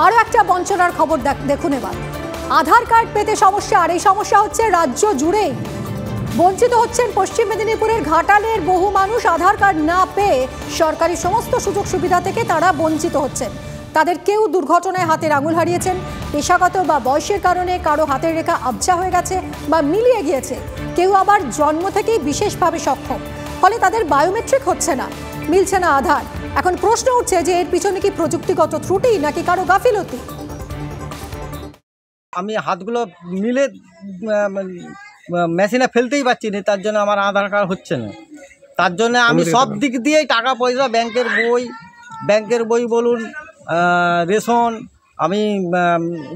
আরও একটা বঞ্চনার খবর দেখুন এবার। আধার কার্ড পেতে সমস্যা, আর এই সমস্যা হচ্ছে রাজ্য জুড়েই। বঞ্চিত হচ্ছেন পশ্চিম মেদিনীপুরের ঘাটালের বহু মানুষ। আধার কার্ড না পেয়ে সরকারি সমস্ত সুযোগ সুবিধা থেকে তারা বঞ্চিত হচ্ছেন। তাদের কেউ দুর্ঘটনায় হাতের আঙুল হারিয়েছেন, পেশাগত বা বয়সের কারণে কারো হাতের রেখা আবছা হয়ে গেছে বা মিলিয়ে গিয়েছে, কেউ আবার জন্ম থেকেই বিশেষভাবে সক্ষম, ফলে তাদের বায়োমেট্রিক হচ্ছে না, মিলছে না আধার। এখন প্রশ্ন উঠছে যে এর পিছনে কি প্রযুক্তিগত ত্রুটি নাকি কারো গাফিলতি? আমি হাতগুলো মিলে মেশিনে ফেলতেই পারছি না, তার জন্য আমার আধার কার্ড হচ্ছে না। তার জন্য আমি সব দিক দিয়েই টাকা পয়সা, ব্যাংকের বই বলুন, রেশন, আমি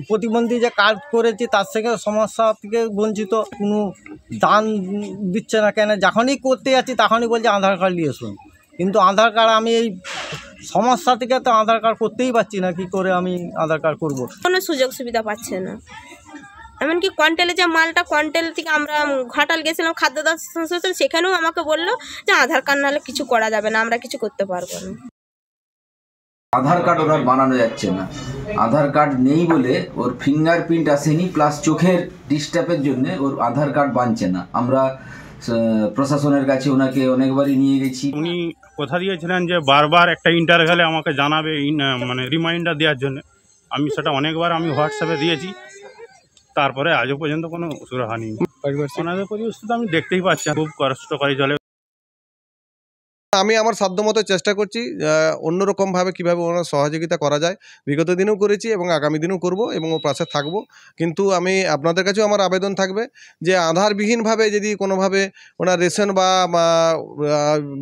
প্রতিবন্ধী যে কার্ড করেছি তার থেকে সমস্যা থেকে বঞ্চিত। কোনো দান দিচ্ছে না কেন, যখনই করতে যাচ্ছি তখনই বলছে আধার কার্ড নিয়ে এসুন। কিন্তু আধার কার্ড আমি এই সমস্যা থেকে তো আধার কার্ড করতেই পারছি না, কি করে আমি আধার কার্ড করব? কোনো সুযোগ সুবিধা পাচ্ছে না। এমনকি কোয়ান্টেলে যে মালটা, কোয়ান্টেল থেকে আমরা ঘাটাল গেছিলাম খাদ্য সংস্থা, সেখানেও আমাকে বললো যে আধার কার্ড নাহলে কিছু করা যাবে না, আমরা কিছু করতে পারবো না। আধার কার্ড ওরা বানানো যাচ্ছে না। আধার কার্ড নেই বলে ওর ফিঙ্গারপ্রিন্ট আসেনি, প্লাস চোখের ডিস্টার্বের জন্য ওর আধার কার্ড বানছে না। আমরা প্রশাসনের কাছে ওনাকে অনেকবারই নিয়ে গেছি। উনি কথা দিয়েছিলেন যে বারবার একটা ইন্টারভ্যালে আমাকে জানাবে, মানে রিমাইন্ডার দেওয়ার জন্য। আমি সেটা অনেকবার আমি হোয়াটসঅ্যাপে দিয়েছি, তারপরে আজও পর্যন্ত কোনো সুরাহা নেই। ওনাদের পরিস্থিতি আমি দেখতেই পাচ্ছি, খুব কষ্ট করে চলে। আমি আমার সাধ্যমতো চেষ্টা করছি অন্যরকমভাবে কীভাবে ওনার সহযোগিতা করা যায়। বিগত দিনেও করেছি এবং আগামী দিনেও করব এবং ওর পাশে থাকবো। কিন্তু আমি আপনাদের কাছেও আমার আবেদন থাকবে যে আধারবিহীনভাবে যদি কোনোভাবে ওনার রেশন বা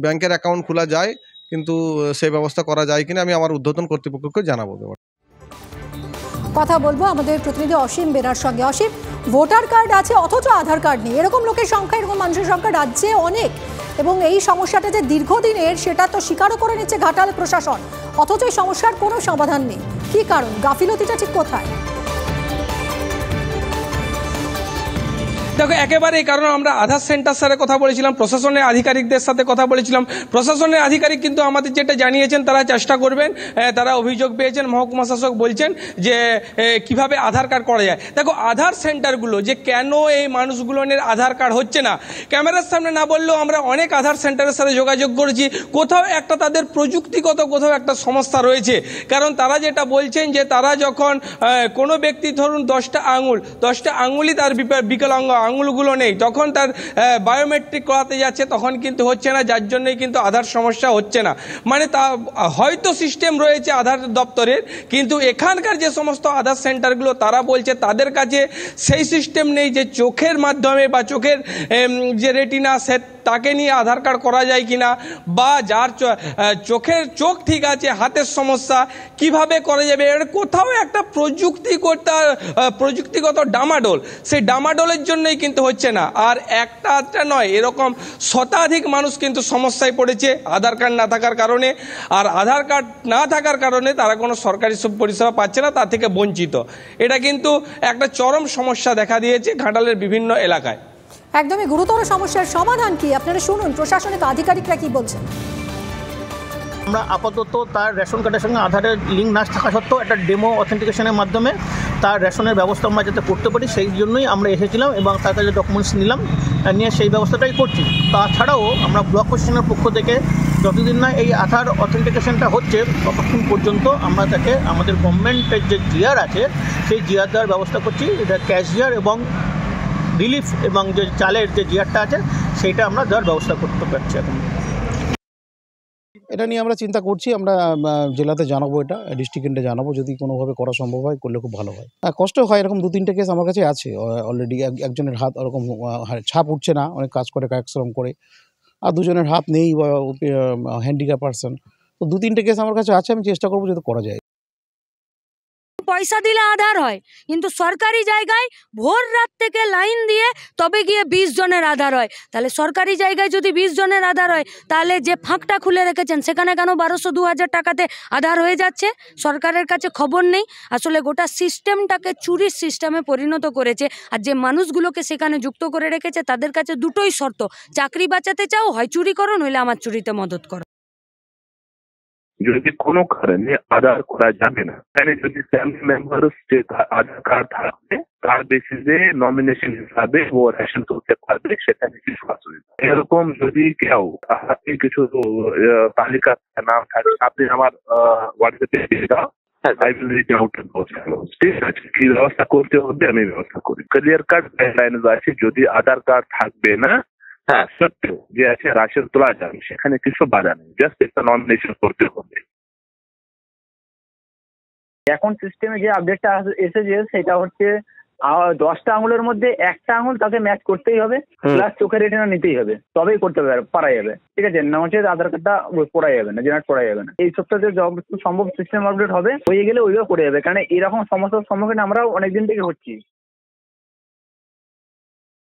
ব্যাংকের অ্যাকাউন্ট খোলা যায়, কিন্তু সেই ব্যবস্থা করা যায় কিনা আমি আমার ঊর্ধ্বতন কর্তৃপক্ষকে জানাবো। কথা বলবো আমাদের প্রতিনিধি অসীম বেরার সঙ্গে। অসীম, ভোটার কার্ড আছে অথচ আধার কার্ড নেই, এরকম লোকের সংখ্যা, এরকম মানুষের সংখ্যা রাজ্যে অনেক, এবং এই সমস্যাটা যে দীর্ঘদিনের সেটা তো স্বীকারও করে নিচ্ছে ঘাটাল প্রশাসন, অথচ এই সমস্যার কোনো সমাধান নেই। কি কারণ? গাফিলতিটা ঠিক কোথায়? দেখো, একেবারেই কারণ আমরা আধার সেন্টার সাথে কথা বলেছিলাম, প্রশাসনের আধিকারিকদের সাথে কথা বলেছিলাম। প্রশাসনের আধিকারিক কিন্তু আমাদের যেটা জানিয়েছেন, তারা চেষ্টা করবেন, তারা অভিযোগ পেয়েছেন, মহকুমা শাসক বলছেন যে কিভাবে আধার কার্ড করা যায়। দেখো, আধার সেন্টারগুলো যে কেন এই মানুষগুলোর আধার কার্ড হচ্ছে না, ক্যামেরার সামনে না বললেও আমরা অনেক আধার সেন্টারের সাথে যোগাযোগ করেছি, কোথাও একটা তাদের প্রযুক্তিগত কোথাও একটা সমস্যা রয়েছে। কারণ তারা যেটা বলছেন যে তারা যখন কোনো ব্যক্তি ধরুন 10টা আঙুলই তার বিকলাঙ্গ আঙুলগুলো নেই, তখন তার বায়োমেট্রিক করাতে যাচ্ছে, তখন কিন্তু হচ্ছে না, যার জন্যই কিন্তু আধার সমস্যা হচ্ছে না। মানে তা হয়তো সিস্টেম রয়েছে আধার দপ্তরের, কিন্তু এখানকার যে সমস্ত আধার সেন্টারগুলো তারা বলছে তাদের কাছে সেই সিস্টেম নেই যে চোখের মাধ্যমে বা চোখের যে রেটিনা সে তাকে নিয়ে আধার কার্ড করা যায় কিনা, বা যার চোখ ঠিক আছে, হাতের সমস্যা কিভাবে করা যাবে, এর কোথাও একটা প্রযুক্তিগত ডামাডোল, সেই ডামাডোলের জন্যই কিন্তু হচ্ছে না। আর একটা নয়, এরকম শতাধিক মানুষ কিন্তু সমস্যায় পড়েছে আধার কার্ড না থাকার কারণে। আর আধার কার্ড না থাকার কারণে তারা কোনো সরকারি পরিষেবা পাচ্ছে না, তার থেকে বঞ্চিত। এটা কিন্তু একটা চরম সমস্যা দেখা দিয়েছে ঘাটালের বিভিন্ন এলাকায়। একদমই গুরুতর সমস্যার সমাধান কি আপনারা শুনুন প্রশাসনিক আধিকারিকরা কি বলছেন। আমরা আপাতত তার রেশন কার্ডের সঙ্গে আধারের লিঙ্ক না থাকা সত্ত্বেও একটা ডেমো অথেন্টিকেশনের মাধ্যমে তার রেশনের ব্যবস্থা আমরা যাতে করতে পারি, সেই জন্যই আমরা এসেছিলাম এবং তার কাছে ডকুমেন্টস নিয়ে সেই ব্যবস্থাটাই করছি। তাছাড়াও আমরা ব্লক প্রশাসনের পক্ষ থেকে যতদিন না এই আধার অথেন্টিকেশনটা হচ্ছে ততক্ষণ পর্যন্ত আমরা তাকে আমাদের গভর্নমেন্টের যে জিআর আছে সেই জিআর দেওয়ার ব্যবস্থা করছি। এটা ক্যাশ জিআর এবং রিলিফ এবং যে চালের যে জিআরটা আছে সেইটা আমরা দেওয়ার ব্যবস্থা করতে পারছি। এখন এটা নিয়ে আমরা চিন্তা করছি, আমরা জেলাতে জানাবো, এটা ডিস্ট্রিক্টে জানাবো, যদি কোনোভাবে করা সম্ভব হয় করলে খুব ভালো হয়। কষ্ট হয়, এরকম 2-3টে কেস আমার কাছে আছে অলরেডি। একজনের হাত ওরকম ছাপ উঠছে না, অনেক কাজ করে কায়শ্রম করে, আর দুজনের হাত নেই বা হ্যান্ডিক্যাপ পারসন। তো 2-3টে কেস আমার কাছে আছে, আমি চেষ্টা করবো যাতে করা যায়। পয়সা দিলে আধার হয়, কিন্তু সরকারি জায়গায় ভোর রাত থেকে লাইন দিয়ে তবে গিয়ে 20 জনের আধার হয়। তাহলে সরকারি জায়গায় যদি 20 জনের আধার হয়, তাহলে যে ফাঁকটা খুলে রেখেছেন সেখানে কেন 1200-2000 টাকাতে আধার হয়ে যাচ্ছে? সরকারের কাছে খবর নেই। আসলে গোটা সিস্টেমটাকে চুরির সিস্টেমে পরিণত করেছে। আর যে মানুষগুলোকে সেখানে যুক্ত করে রেখেছে তাদের কাছে দুটোই শর্ত, চাকরি বাঁচাতে চাও হয় চুরি করো, নইলে আমার চুরিতে মদত করো। যদি কোনো কারণে আধার করা যাবে না, তাহলে যদি ফ্যামিলি মেম্বার যে আধার কার্ড থাকবে তার বেসিসে নমিনেশন হিসাবে ও রেশন তুলতে পারবে, সেখানে কিছু অসুবিধা। এরকম যদি কেউ হাতে কিছু তালিকা নাম থাকে, আপনি আমার হোয়াটসঅ্যাপে দিয়ে দাও, I will reach out to those fellows. ঠিক আছে, কি ব্যবস্থা করতে হবে আমি ব্যবস্থা করি। ক্লিয়ার কাট গাইডলাইন আছে, যদি আধার কার্ড থাকবে না সত্ত্বেও যে আছে রাশন তোলা যাবে, সেখানে কিছু বাধা নেই, জাস্ট একটা নমিনেশন করতে হবে। এখন সিস্টেমে যে আপডেটটা এসেছে সেটা হচ্ছে 10টা আঙুলের মধ্যে একটা আঙুল তাকে ম্যাচ করতেই হবে, প্লাস চোখের রেটিনা নিতেই হবে, তবেই করতে পারা যাবে। ঠিক আছে, না হচ্ছে আধার কার্ডটা করা যাবে না, জেনারেট করা যাবে না। এই সপ্তাহে সম্ভব সিস্টেম আপডেট হবে, হয়ে গেলে ওইভাবে করে যাবে, কারণ এরকম সমস্যার সম্মুখীন আমরাও অনেকদিন থেকে হচ্ছি।